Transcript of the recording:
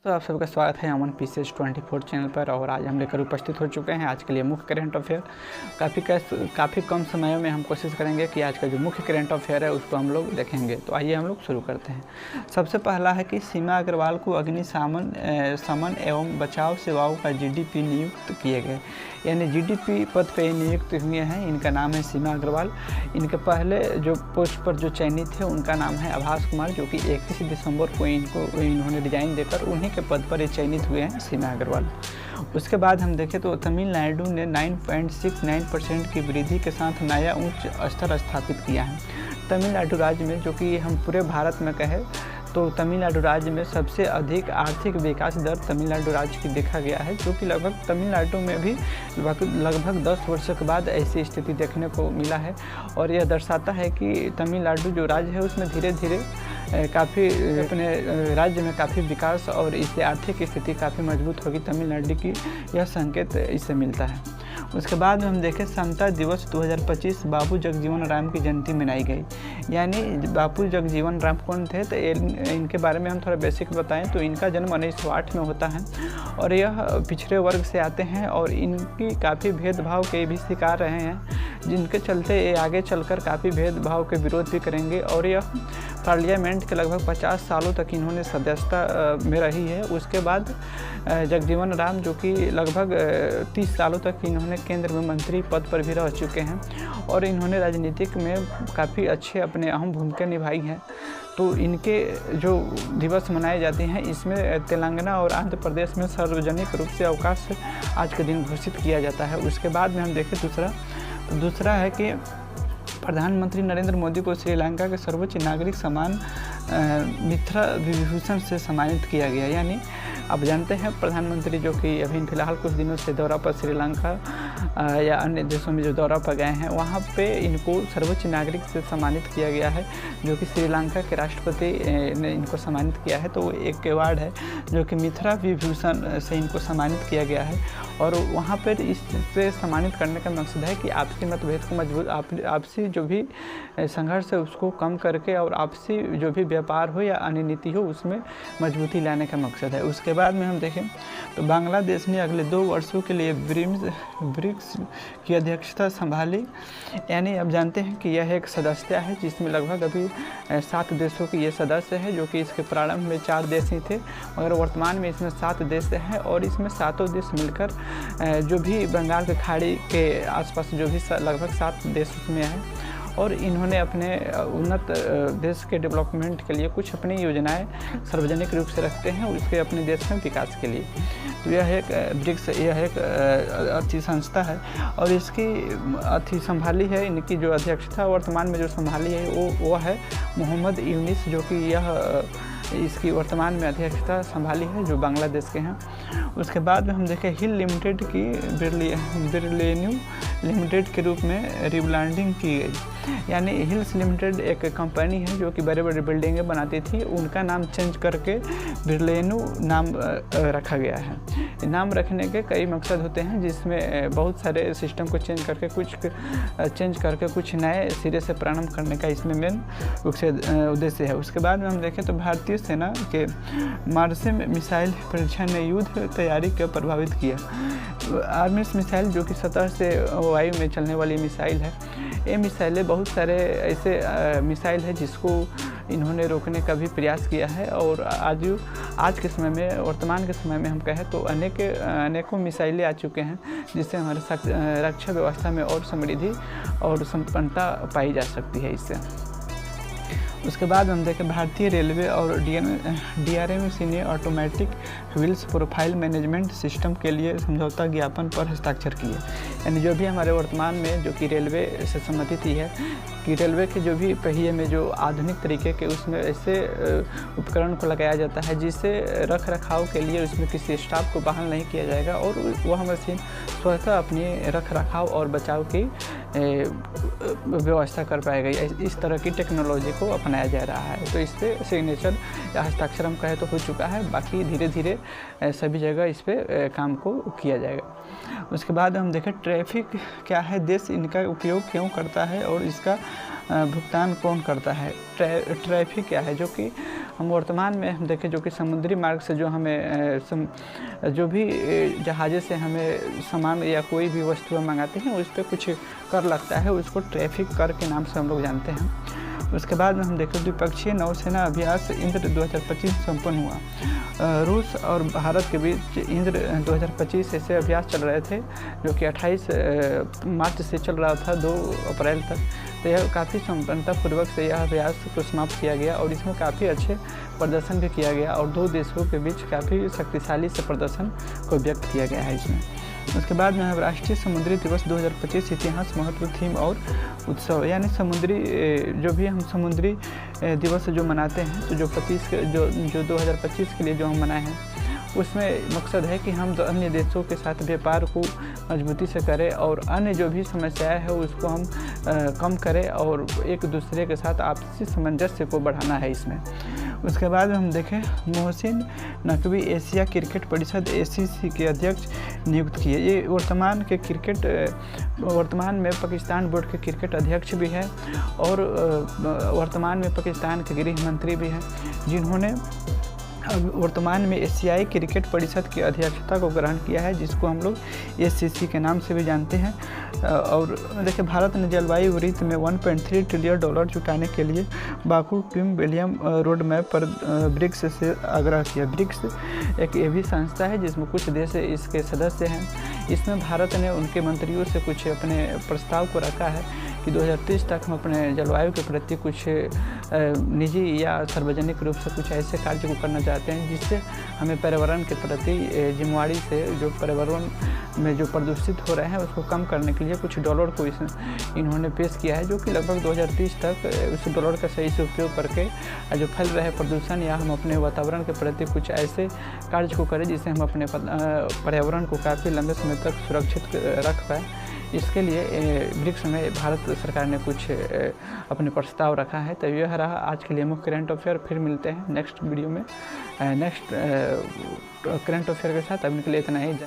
तो आप सबका स्वागत है अमन पीसीएस 24 चैनल पर। और आज हम लेकर उपस्थित हो चुके हैं आज के लिए मुख्य करंट अफेयर। काफ़ी कम समय में हम कोशिश करेंगे कि आज का जो मुख्य करंट अफेयर है उसको हम लोग देखेंगे। तो आइए हम लोग शुरू करते हैं। सबसे पहला है कि सीमा अग्रवाल को अग्निशमन एवं बचाव सेवाओं का जीडीपी नियुक्त किए गए, यानी जीडीपी पद पर नियुक्त हुए हैं। इनका नाम है सीमा अग्रवाल। इनके पहले जो पोस्ट पर जो चयनित थे उनका नाम है आभास कुमार, जो कि 31 दिसंबर को इन्होंने रिजाइन देकर उन्हीं के पद पर चयनित हुए हैं सीमा अग्रवाल। उसके बाद हम देखें तो तमिलनाडु ने 9.69% की वृद्धि के साथ नया उच्च स्तर स्थापित किया है। तमिलनाडु राज्य में, जो कि हम पूरे भारत में कहें तो तमिलनाडु राज्य में सबसे अधिक आर्थिक विकास दर तमिलनाडु राज्य की देखा गया है, जो कि लगभग तमिलनाडु में भी लगभग 10 वर्षों के बाद ऐसी स्थिति देखने को मिला है। और यह दर्शाता है कि तमिलनाडु जो राज्य है उसमें धीरे धीरे काफ़ी अपने राज्य में काफ़ी विकास और इससे आर्थिक स्थिति काफ़ी मजबूत होगी तमिलनाडु की, यह संकेत इससे मिलता है। उसके बाद हम देखें समता दिवस 2025 बाबू जगजीवन राम की जयंती मनाई गई। यानी बाबू जगजीवन राम कौन थे, तो इनके बारे में हम थोड़ा बेसिक बताएं तो इनका जन्म 1908 में होता है और यह पिछड़े वर्ग से आते हैं और इनकी काफ़ी भेदभाव के भी शिकार रहे हैं, जिनके चलते ये आगे चलकर काफ़ी भेदभाव के विरोध भी करेंगे। और यह पार्लियामेंट के लगभग 50 सालों तक इन्होंने सदस्यता में रही है। उसके बाद जगजीवन राम, जो कि लगभग 30 सालों तक इन्होंने केंद्र में मंत्री पद पर भी रह चुके हैं और इन्होंने राजनीतिक में काफ़ी अच्छे अपने अहम भूमिका निभाई है। तो इनके जो दिवस मनाए जाते हैं इसमें तेलंगाना और आंध्र प्रदेश में सार्वजनिक रूप से अवकाश आज के दिन घोषित किया जाता है। उसके बाद में हम देखें दूसरा है कि प्रधानमंत्री नरेंद्र मोदी को श्रीलंका के सर्वोच्च नागरिक सम्मान मित्रा विभूषण से सम्मानित किया गया। यानी आप जानते हैं प्रधानमंत्री जो कि अभी फ़िलहाल कुछ दिनों से दौरा पर श्रीलंका या अन्य देशों में जो दौरा पर गए हैं वहाँ पे इनको सर्वोच्च नागरिक से सम्मानित किया गया है, जो कि श्रीलंका के राष्ट्रपति ने इनको सम्मानित किया है। तो एक अवार्ड है जो कि मित्रा विभूषण से इनको सम्मानित किया गया है और वहाँ पर इससे सम्मानित करने का मकसद है कि आपसी मतभेद को मजबूत आपसी जो भी संघर्ष है उसको कम करके और आपसी जो भी व्यापार हो या अन्य नीति हो उसमें मजबूती लाने का मकसद है। उसके बाद में हम देखें तो बांग्लादेश ने अगले 2 वर्षों के लिए ब्रिक्स की अध्यक्षता संभाली। यानी अब जानते हैं कि यह एक सदस्यता है जिसमें लगभग अभी 7 देशों की ये सदस्य है, जो कि इसके प्रारंभ में 4 देश ही थे मगर वर्तमान में इसमें 7 देश हैं और इसमें 7 देश मिलकर जो भी बंगाल की खाड़ी के आसपास जो भी लगभग 7 देश उसमें हैं और इन्होंने अपने उन्नत देश के डेवलपमेंट के लिए कुछ अपनी योजनाएं सार्वजनिक रूप से रखते हैं उसके अपने देश में विकास के लिए। तो यह एक ब्रिक्स अच्छी संस्था है और इसकी अच्छी संभाली है, इनकी जो अध्यक्षता वर्तमान में जो संभाली है वो है मोहम्मद यूनिस, जो कि यह इसकी वर्तमान में अध्यक्षता संभाली है, जो बांग्लादेश के हैं। उसके बाद में हम देखें हिल लिमिटेड की बिरलेन्यू लिमिटेड के रूप में रिब्रांडिंग की गई। यानी हिल्स लिमिटेड एक कंपनी है जो कि बड़े बड़े बिल्डिंगें बनाती थी, उनका नाम चेंज करके बिरलेन्यू नाम रखा गया है। नाम रखने के कई मकसद होते हैं जिसमें बहुत सारे सिस्टम को चेंज करके कुछ नए सिरे से प्रारंभ करने का इसमें मेन उद्देश्य है। उसके बाद में हम देखें तो भारतीय सेना के मार्सिम मिसाइल परीक्षण ने युद्ध तैयारी को प्रभावित किया। आर्मिस मिसाइल, जो कि सतह से वायु में चलने वाली मिसाइल है, ये मिसाइलें बहुत सारे ऐसे मिसाइल है जिसको इन्होंने रोकने का भी प्रयास किया है और आज के समय में वर्तमान के समय में हम कहें तो अनेकों मिसाइलें आ चुके हैं जिससे हमारे रक्षा व्यवस्था में और समृद्धि और संपन्नता पाई जा सकती है इससे। उसके बाद हम देखें भारतीय रेलवे और DRMC ने automatic wheels profile management system के लिए समझौता ज्ञापन पर हस्ताक्षर किए। यानी जो भी हमारे वर्तमान में जो कि रेलवे से संबंधित ही है कि रेलवे के जो भी पहिए में जो आधुनिक तरीके के उसमें ऐसे उपकरण को लगाया जाता है जिससे रख रखाव के लिए उसमें किसी स्टाफ को बहाल नहीं किया जाएगा और वह मशीन स्वतः अपनी रख रखाव और बचाव की व्यवस्था कर पाएगा। इस तरह की टेक्नोलॉजी को अपनाया जा रहा है। तो इस पर सिग्नेचर या हस्ताक्षर हम कहें तो हो चुका है, बाकी धीरे धीरे सभी जगह इस पर काम को किया जाएगा। उसके बाद हम देखें ट्रैफिक क्या है, देश इनका उपयोग क्यों करता है और इसका भुगतान कौन करता है? ट्रैफिक क्या है? जो कि हम वर्तमान में हम देखें जो कि समुद्री मार्ग से जो हमें जो भी जहाज़े से हमें सामान या कोई भी वस्तुएं मंगाते हैं उस पर कुछ कर लगता है, उसको ट्रैफिक कर के नाम से हम लोग जानते हैं। उसके बाद में हम देखें द्विपक्षीय नौसेना अभ्यास इंद्र 2025 संपन्न हुआ। रूस और भारत के बीच इंद्र 2025 ऐसे अभ्यास चल रहे थे जो कि 28 मार्च से चल रहा था 2 अप्रैल तक। तो यह काफ़ी संपन्नतापूर्वक से यह अभ्यास को समाप्त किया गया और इसमें काफ़ी अच्छे प्रदर्शन भी किया गया और 2 देशों के बीच काफ़ी शक्तिशाली से प्रदर्शन को व्यक्त किया गया है इसमें। उसके बाद में राष्ट्रीय समुद्री दिवस 2025 इतिहास, महत्व, थीम और उत्सव, यानी समुद्री जो भी हम समुद्री दिवस जो मनाते हैं तो जो 2025 के लिए जो हम मनाए हैं उसमें मकसद है कि हम अन्य देशों के साथ व्यापार को मजबूती से करें और अन्य जो भी समस्याएं है उसको हम कम करें और एक दूसरे के साथ आपसी सामंजस्य को बढ़ाना है इसमें। उसके बाद हम देखें मोहसिन नकवी एशिया क्रिकेट परिषद ACC के अध्यक्ष नियुक्त किए। ये वर्तमान में पाकिस्तान बोर्ड के क्रिकेट अध्यक्ष भी हैं और वर्तमान में पाकिस्तान के गृह मंत्री भी हैं, जिन्होंने वर्तमान में एशियाई क्रिकेट परिषद की अध्यक्षता को ग्रहण किया है, जिसको हम लोग ACC के नाम से भी जानते हैं। और देखिए भारत ने जलवायु वृत्त में $1.3 ट्रिलियन जुटाने के लिए Baku team William road map पर ब्रिक्स से आग्रह किया। ब्रिक्स एक ये भी संस्था है जिसमें कुछ देश इसके सदस्य हैं। इसमें भारत ने उनके मंत्रियों से कुछ अपने प्रस्ताव को रखा है कि 2030 तक हम अपने जलवायु के प्रति कुछ निजी या सार्वजनिक रूप से कुछ ऐसे कार्य को करना चाहते हैं जिससे हमें पर्यावरण के प्रति जिम्मेवारी से जो पर्यावरण में जो प्रदूषित हो रहे हैं उसको कम करने के लिए कुछ डॉलर को इन्होंने पेश किया है, जो कि लगभग 2030 तक उस डॉलर का सही से उपयोग करके जो फैल रहे प्रदूषण या हम अपने वातावरण के प्रति कुछ ऐसे कार्य को करें जिससे हम अपने पर्यावरण को काफ़ी लंबे समय तक सुरक्षित रख पाए। इसके लिए ब्रिक्स में भारत सरकार ने कुछ अपने प्रस्ताव रखा है। तो यह रहा आज के लिए मुख्य करंट अफेयर। फिर मिलते हैं नेक्स्ट वीडियो में नेक्स्ट करंट अफेयर के साथ। अभी के लिए इतना ही।